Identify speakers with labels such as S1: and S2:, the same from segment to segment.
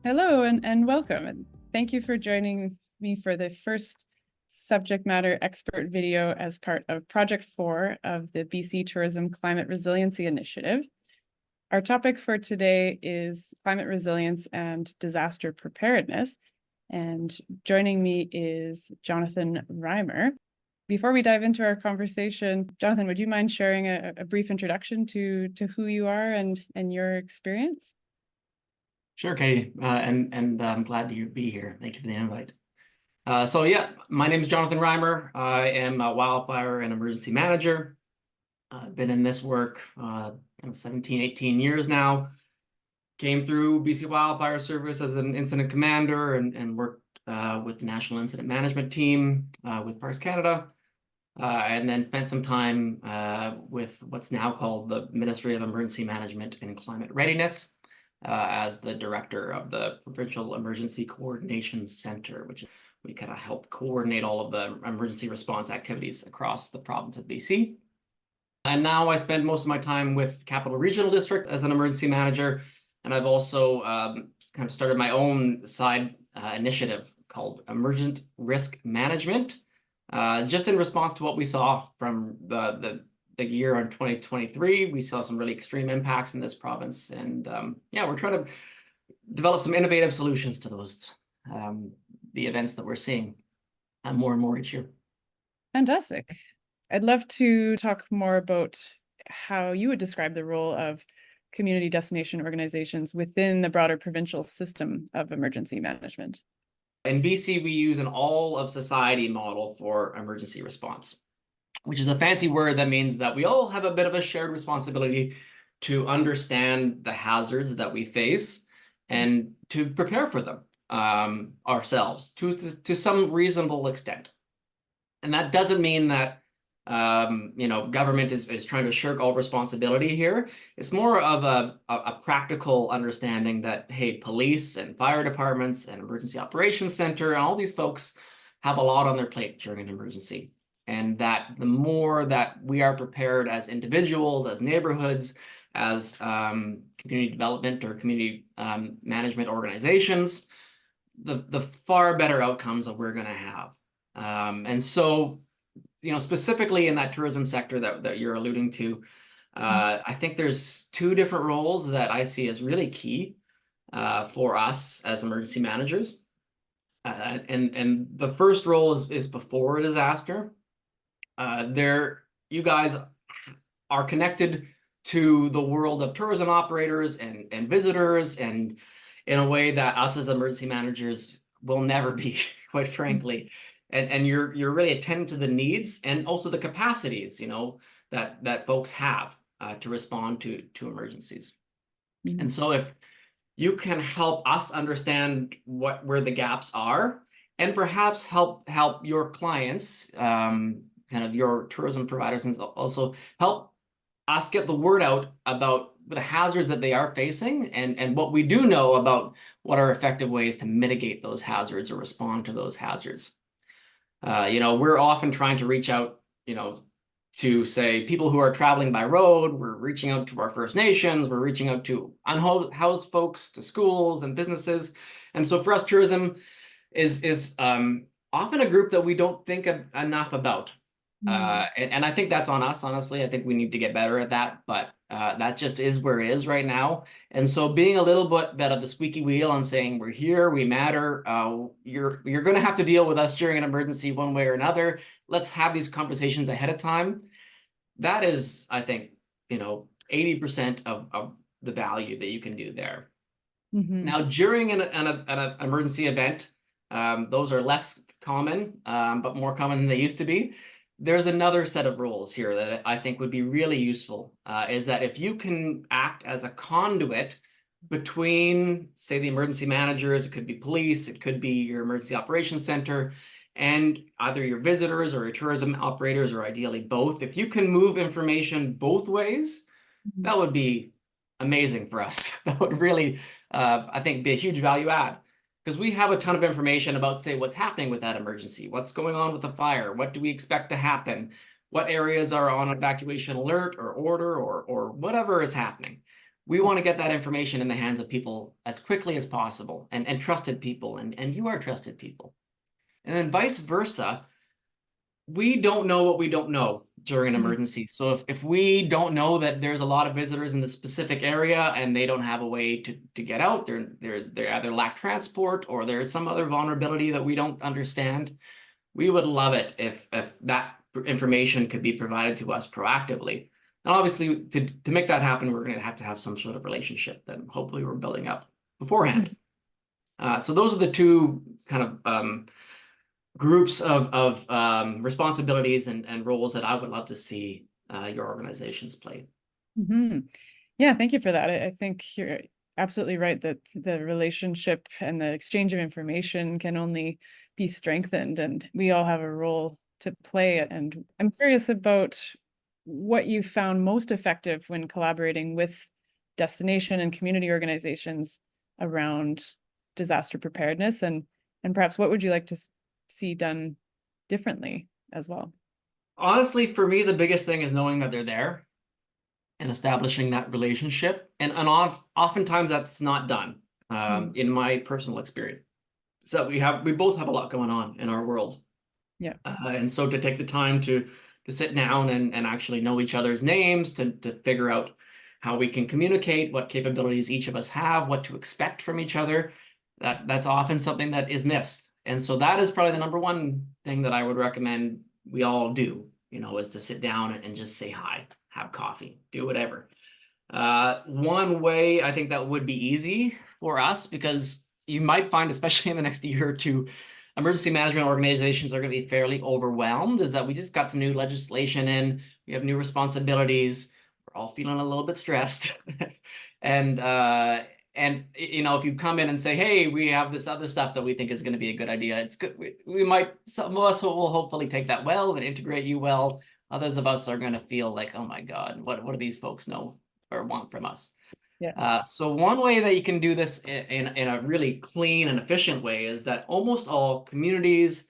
S1: Hello and welcome. And thank you for joining me for the first subject matter expert video as part of Project 4 of the BC Tourism Climate Resiliency Initiative. Our topic for today is climate resilience and disaster preparedness. And joining me is Jonathan Reimer. Before we dive into our conversation, Jonathan, would you mind sharing a brief introduction to who you are and your experience?
S2: Sure, Katie, and I'm glad to be here. Thank you for the invite. My name is Jonathan Reimer. I am a wildfire and emergency manager. I've been in this work 17, 18 years now. Came through BC Wildfire Service as an incident commander and worked with the National Incident Management Team with Parks Canada, and then spent some time with what's now called the Ministry of Emergency Management and Climate Readiness, as the director of the Provincial Emergency Coordination Center, which we kind of help coordinate all of the emergency response activities across the province of BC. And now I spend most of my time with Capital Regional District as an emergency manager. And I've also kind of started my own side initiative called Emergent Risk Management, just in response to what we saw from the year in 2023. We saw some really extreme impacts in this province, and we're trying to develop some innovative solutions to those the events that we're seeing more and more each year.
S1: Fantastic. I'd love to talk more about how you would describe the role of community destination organizations within the broader provincial system of emergency management.
S2: In BC, we use an all-of-society model for emergency response, which is a fancy word that means that we all have a bit of a shared responsibility to understand the hazards that we face and to prepare for them ourselves to some reasonable extent. And that doesn't mean that government is trying to shirk all responsibility here. It's more of a practical understanding that, hey, police and fire departments and emergency operations center and all these folks have a lot on their plate during an emergency. And that the more that we are prepared as individuals, as neighborhoods, as community development or community management organizations, the far better outcomes that we're going to have. And so, specifically in that tourism sector that you're alluding to, I think there's two different roles that I see as really key for us as emergency managers. And the first role is before a disaster. You guys are connected to the world of tourism operators and visitors, and in a way that us as emergency managers will never be, quite frankly. And you're really attending to the needs and also the capacities, that folks have to respond to emergencies. Mm-hmm. And so if you can help us understand where the gaps are, and perhaps help your clients, kind of your tourism providers, and also help us get the word out about the hazards that they are facing and what we do know about what are effective ways to mitigate those hazards or respond to those hazards. We're often trying to reach out, to say people who are traveling by road. We're reaching out to our First Nations. We're reaching out to unhoused folks, to schools and businesses. And so for us, tourism is often a group that we don't think enough about. And I think that's on us, honestly. I think we need to get better at that, but that just is where it is right now. And so being a little bit of the squeaky wheel and saying, we're here, we matter, you're going to have to deal with us during an emergency one way or another. Let's have these conversations ahead of time. That is, I think, 80% of the value that you can do there. Mm-hmm. Now, during an emergency event, those are less common, but more common than they used to be. There's another set of roles here that I think would be really useful, is that if you can act as a conduit between, say, the emergency managers, it could be police, it could be your emergency operations center, and either your visitors or your tourism operators, or ideally both. If you can move information both ways, that would be amazing for us. That would really, I think, be a huge value add. Because we have a ton of information about, say, what's happening with that emergency, what's going on with the fire, what do we expect to happen, what areas are on evacuation alert or order or whatever is happening. We want to get that information in the hands of people as quickly as possible, and trusted people, and you are trusted people. And then vice versa, we don't know what we don't know during an emergency. So if we don't know that there's a lot of visitors in the specific area and they don't have a way to get out, they either lack transport or there's some other vulnerability that we don't understand, we would love it if that information could be provided to us proactively. And obviously, to make that happen, we're going to have some sort of relationship that hopefully we're building up beforehand. So those are the two kind of groups of responsibilities and roles that I would love to see your organizations play.
S1: Yeah, thank you for that. I think you're absolutely right that the relationship and the exchange of information can only be strengthened, and we all have a role to play. And I'm curious about what you found most effective when collaborating with destination and community organizations around disaster preparedness, and perhaps what would you like to see done differently as well?
S2: Honestly, for me, the biggest thing is knowing that they're there and establishing that relationship. And oftentimes that's not done in my personal experience. So we both have a lot going on in our world.
S1: Yeah.
S2: And so to take the time to sit down and actually know each other's names, to figure out how we can communicate, what capabilities each of us have, what to expect from each other, that's often something that is missed. And so that is probably the number one thing that I would recommend we all do, is to sit down and just say hi, have coffee, do whatever. One way I think that would be easy for us, because you might find, especially in the next year or two, emergency management organizations are going to be fairly overwhelmed, is that we just got some new legislation in, we have new responsibilities, we're all feeling a little bit stressed. And if you come in and say, hey, we have this other stuff that we think is going to be a good idea, it's good. Some of us will hopefully take that well and integrate you well. Others of us are going to feel like, oh my God, what do these folks know or want from us?
S1: Yeah.
S2: So one way that you can do this in a really clean and efficient way is that almost all communities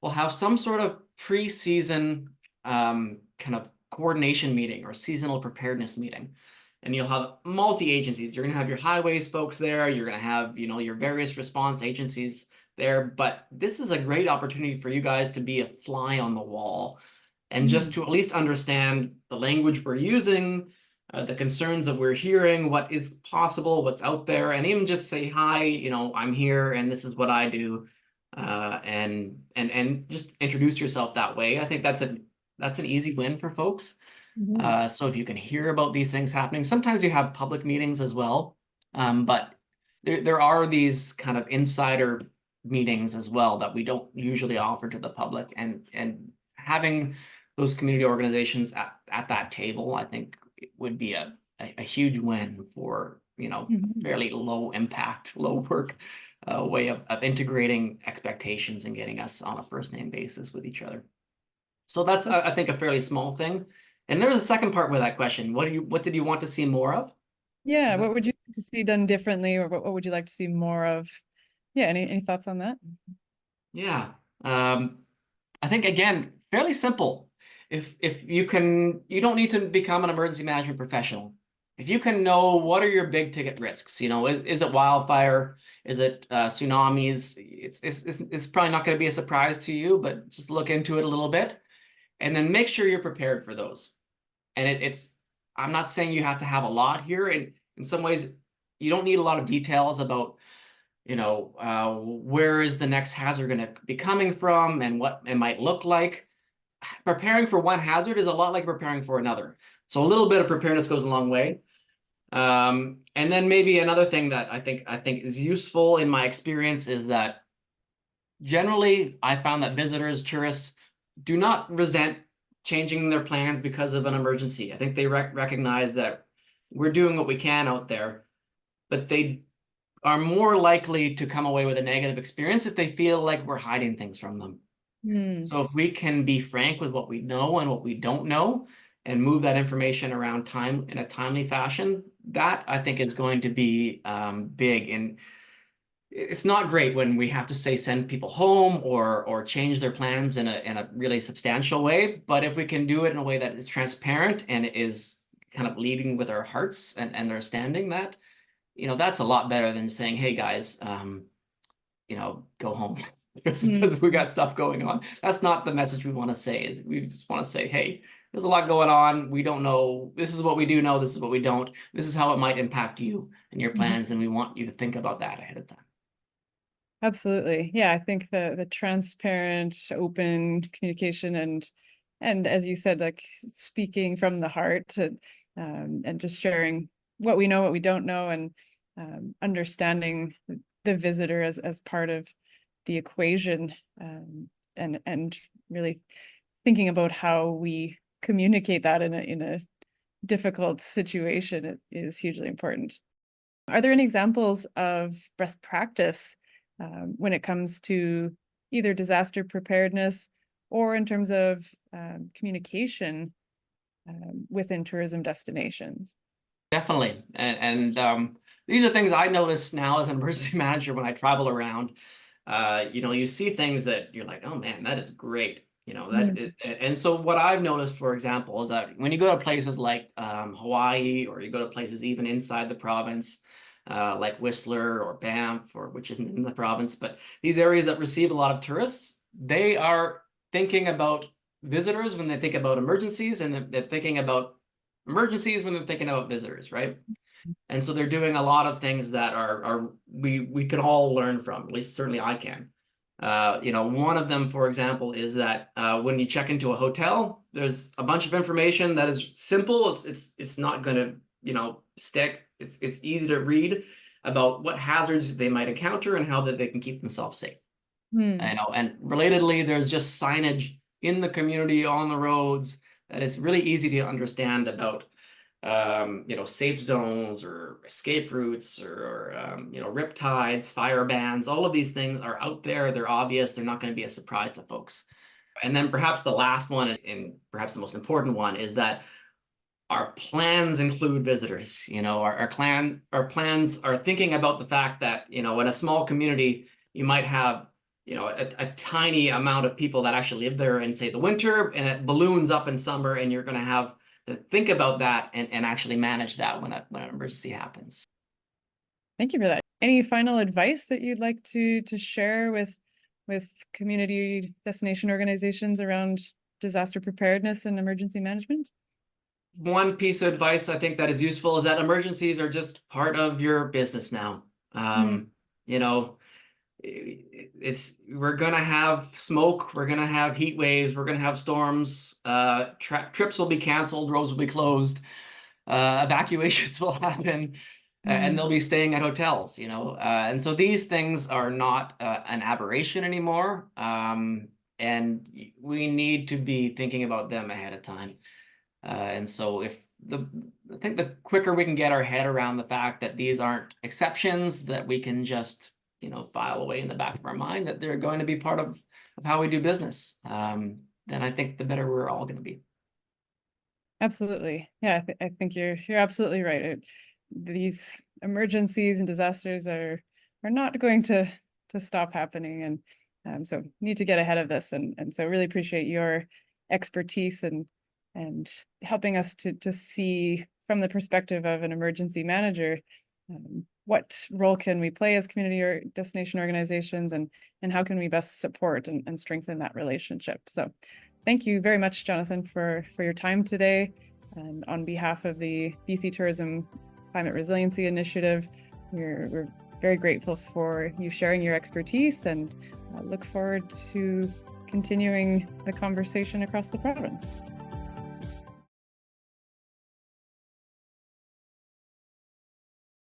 S2: will have some sort of pre-season kind of coordination meeting or seasonal preparedness meeting. And you'll have multi-agencies. You're going to have your highways folks there. You're going to have, your various response agencies there. But this is a great opportunity for you guys to be a fly on the wall and just to at least understand the language we're using, the concerns that we're hearing, what is possible, what's out there, and even just say, hi, I'm here and this is what I do. And just introduce yourself that way. I think that's an easy win for folks. So if you can hear about these things happening, sometimes you have public meetings as well, but there are these kind of insider meetings as well that we don't usually offer to the public, and having those community organizations at that table, I think it would be a huge win for, fairly low impact, low work way of integrating expectations and getting us on a first name basis with each other. So that's, I think, a fairly small thing. And there's a second part with that question. What did you want to see more of?
S1: Yeah, what would you like to see done differently, or what would you like to see more of? Yeah, any thoughts on that?
S2: Yeah. I think, again, fairly simple. If you don't need to become an emergency management professional. If you can know what are your big ticket risks, is it wildfire? Is it tsunamis? It's probably not going to be a surprise to you, but just look into it a little bit and then make sure you're prepared for those. And I'm not saying you have to have a lot here. And in some ways, you don't need a lot of details about, where is the next hazard going to be coming from and what it might look like. Preparing for one hazard is a lot like preparing for another. So a little bit of preparedness goes a long way. And then maybe another thing that I think is useful in my experience is that generally I found that visitors, tourists do not resent changing their plans because of an emergency. I think they recognize that we're doing what we can out there, but they are more likely to come away with a negative experience if they feel like we're hiding things from them. So if we can be frank with what we know and what we don't know and move that information around in a timely fashion, that I think is going to be big. And it's not great when we have to send people home or change their plans in a really substantial way. But if we can do it in a way that is transparent and is kind of leading with our hearts and understanding that, that's a lot better than saying, hey guys, go home. We got stuff going on. That's not the message we want to say. We just want to say, hey, there's a lot going on. We don't know. This is what we do know. This is what we don't. This is how it might impact you and your plans. And we want you to think about that ahead of time.
S1: Absolutely. Yeah, I think the transparent, open communication and as you said, like speaking from the heart and just sharing what we know, what we don't know, and understanding the visitor as part of the equation, and really thinking about how we communicate that in a difficult situation is hugely important. Are there any examples of best practice when it comes to either disaster preparedness or in terms of communication within tourism destinations?
S2: Definitely. And these are things I notice now as an emergency manager when I travel around. You see things that you're like, oh man, that is great. And so what I've noticed, for example, is that when you go to places like Hawaii, or you go to places even inside the province, like Whistler or Banff, which isn't in the province, but these areas that receive a lot of tourists, they are thinking about visitors when they think about emergencies, and they're thinking about emergencies when they're thinking about visitors, right? And so they're doing a lot of things that we can all learn from. At least certainly I can. One of them, for example, is that when you check into a hotel, there's a bunch of information that is simple. It's not going to stick. It's easy to read about what hazards they might encounter and how that they can keep themselves safe. And relatedly, there's just signage in the community on the roads that is really easy to understand about safe zones or escape routes or rip tides, fire bans. All of these things are out there. They're obvious. They're not going to be a surprise to folks. And then perhaps the last one, and perhaps the most important one, is that our plans include visitors. Our plans are thinking about the fact that in a small community you might have a tiny amount of people that actually live there in, say, the winter, and it balloons up in summer, and you're going to have to think about that and actually manage that when an emergency happens.
S1: Thank you for that. Any final advice that you'd like to share with community destination organizations around disaster preparedness and emergency management?
S2: One piece of advice I think that is useful is that emergencies are just part of your business now. We're going to have smoke, we're going to have heat waves, we're going to have storms, trips will be canceled, roads will be closed, evacuations will happen, and they'll be staying at hotels, and so these things are not an aberration anymore, and we need to be thinking about them ahead of time. And so I think the quicker we can get our head around the fact that these aren't exceptions, that we can just file away in the back of our mind that they're going to be part of how we do business, then I think the better we're all going to be.
S1: Absolutely. Yeah, I think you're absolutely right. These emergencies and disasters are not going to stop happening, and so need to get ahead of this. And so really appreciate your expertise and helping us to see from the perspective of an emergency manager, what role can we play as community or destination organizations, and how can we best support and strengthen that relationship. So thank you very much, Jonathan, for your time today. And on behalf of the BC Tourism Climate Resiliency Initiative, we're very grateful for you sharing your expertise, and look forward to continuing the conversation across the province.